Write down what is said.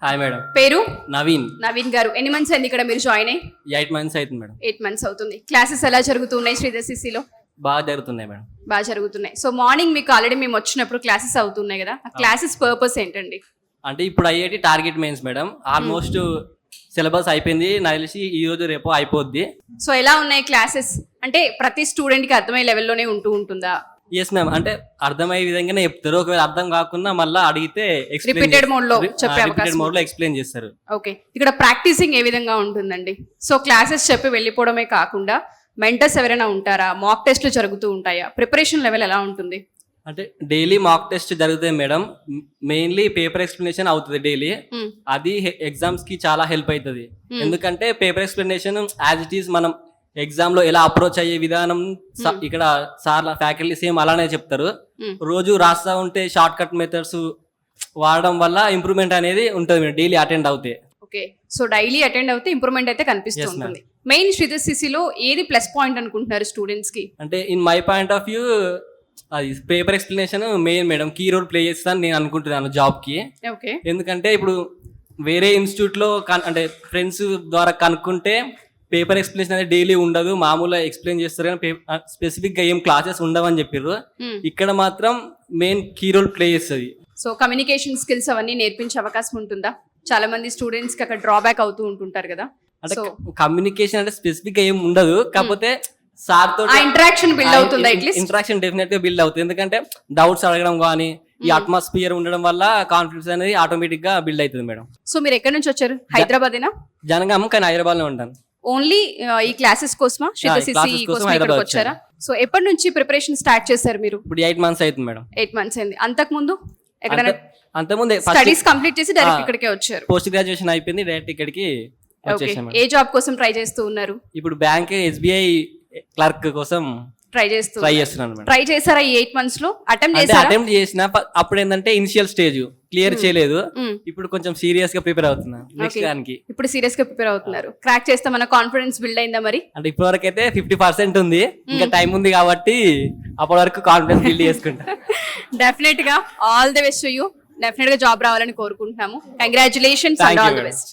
Hi madam. పేరు నవీన్. నవీన్ గారు. ఎన్ని మంత్స్ అయింది ఇక్కడ మీరు జాయిన్ అయ్యి? 8 months అవుతుంది మేడం. 8 months అవుతుంది. క్లాసెస్ ఎలా జరుగుతున్నాయి శ్రీధర్? బాగా జరుగుతున్నాయి మేడం. బాగా జరుగుతున్నాయి. సో మార్నింగ్ మీకు ఆల్రెడీ మేము వచ్చినప్పుడు క్లాసెస్ అవుతున్నాయి కదా, ఆ క్లాసెస్ పర్పస్ ఏంటండి? అంటే ఇప్పుడు అయ్యేటి target mains madam. Almost syllabus అయిపోయింది, నాకు తెలిసి ఈ రోజు రేపు అయిపోద్ది. సో ఎలా ఉన్నాయి క్లాసెస్? అంటే ప్రతి స్టూడెంట్ కి అర్థమయ్యే లెవెల్లోనే ఉంటుందా? ఎస్ మ్యామ్, అంటే అర్థమయ్యే విధంగానే చెప్తారు. ఒకవేళ అర్థం కాకుండా మళ్ళీ అడిగితే రిపీటెడ్ మోడ్ లో చెప్పే అవకాశం మోడ్ లో ఎక్స్ప్లెయిన్ చేస్తారు. ఓకే, ఇక్కడ ప్రాక్టీసింగ్ ఏ విధంగా ఉంటుందండి? సో క్లాసెస్ చెప్పి వెళ్ళిపోవడమే కాకుండా మెంటర్స్ ఎవరైనా ఉంటారా? మాక్ టెస్ట్లు జరుగుతూ ఉంటాయా? ప్రిపరేషన్ లెవెల్ ఎలా ఉంటుంది? అంటే డైలీ మాక్ టెస్ట్ జరుగుతాయి మేడం. మెయిన్లీ పేపర్ ఎక్స్ప్లెనేషన్ అవుతుంది డైలీ. అది ఎగ్జామ్స్ కి చాలా హెల్ప్ అవుతుంది. ఎందుకంటే paper explanation as it is మనం ఎగ్జామ్ లో ఎలా అప్రోచ్ అయ్యే విధానం ఇక్కడ సార్ ఫ్యాకల్టీ సేమ్ అలానే చెప్తారు. రోజు రాస్తా ఉంటే షార్ట్ కట్ మెథడ్స్ వాడడం వల్ల ఇంప్రూవ్మెంట్ అనేది ఉంటుంది డైలీ అటెండ్ అవుతే. ఓకే, సో డైలీ అటెండ్ అవుతే ఇంప్రూవ్మెంట్ అయితే కనిపిస్తుంది. మెయిన్ శ్రీధర్ లో ఏది ప్లస్ పాయింట్ అనుకుంటున్నారు స్టూడెంట్స్ కి? అంటే in my point of view అది paper explanation main madam, key role play చేస్తాను నేను అనుకుంటున్నాను జాబ్ కి. ఓకే, ఎందుకంటే ఇప్పుడు వేరే ఇన్స్టిట్యూట్ లో అంటే ఫ్రెండ్స్ ద్వారా కనుక్కుంటే పేపర్ ఎక్స్ప్లెనేషన్ అనేది డైలీ ఉండదు, మామూలుగా ఎక్స్ప్లెయిన్ చేస్తారు కానీ స్పెసిఫిక్ గా ఏం క్లాసెస్ ఉండవని చెప్పారు. ఇక్కడ మాత్రం మెయిన్ కీ రోల్ ప్లే చేస్తుంది. సో కమ్యూనికేషన్ స్కిల్స్ అవన్నీ నేర్పించే అవకాశం ఉంటుందా? చాలా మంది స్టూడెంట్స్ కి అక్కడ డ్రాబ్యాక్ అవుతూ ఉంటుంటారు కదా. అంటే కమ్యూనికేషన్ అంటే స్పెసిఫిక్ గా ఏం ఉండదు, కాకపోతే సార్ తో ఇంటరాక్షన్ బిల్డ్ అవుతుంది. అట్లీస్ట్ ఇంటరాక్షన్ డెఫినెట్ గా బిల్డ్ అవుతుంది. ఎందుకంటే డౌట్స్ అడగడం కానీ ఈ అట్మాస్ఫియర్ ఉండడం వల్ల కాన్ఫిడెన్స్ అనేది ఆటోమేటిక్ గా బిల్డ్ అవుతుంది మేడం. సో మీరు ఎక్కడి నుంచి వచ్చారు? హైదరాబాదేనా? జనగాం, కానీ హైదరాబాద్ లో ఉంటాను. ఓన్లీ ఈ క్లాసెస్ కోసమా? శ్రీధర్ వచ్చారా? సో ఎప్పటి నుంచి ప్రిపరేషన్ స్టార్ట్ చేశారు మీరు? ఇప్పుడు 8 months అవుతుంది మేడం. 8 months అయింది. అంతకు ముందు ఎక్కడైనా అంతకుముందు స్టడీస్ కంప్లీట్ చేసి డైరెక్ట్ ఇక్కడికే వచ్చారు? పోస్ట్ గ్రాడ్యుయేషన్ అయిపోయింది, డైరెక్ట్ ఇక్కడికి వచ్చేసాను. ఏ జాబ్ కోసం ట్రై చేస్తూ ఉన్నారు? ఇప్పుడు బ్యాంక్ SBI క్లర్క్ కోసం ట్రై చేస్తున్నాను. ట్రై చేశారా ఈ 8 months లో? అటెంప్ట్ చేసిన అప్పుడు ఏంటంటే ఇనిషియల్ స్టేజ్ క్లియర్ చేయలేదు. ఇప్పుడు కొంచెం సీరియస్ గా ప్రిపేర్ అవుతున్నా నెక్స్ట్ దానికి. ఇప్పుడు సీరియస్ గా ప్రిపేర్ అవుతున్నారు. క్రాక్ చేస్తే మన కాన్ఫిడెన్స్ బిల్డ్ అయిందా మరి? అంటే ఇప్పటి వరకు అయితే 50% ఉంది, ఇంకా టైం ఉంది కాబట్టి అప్పటి వరకు కాన్ఫిడెన్స్ బిల్డ్ చేసుకుంటా. డెఫినెట్ గా all the best to you. Definite గా జాబ్ రావాలని కోరుకుంటున్నాము. Congratulations and all the best.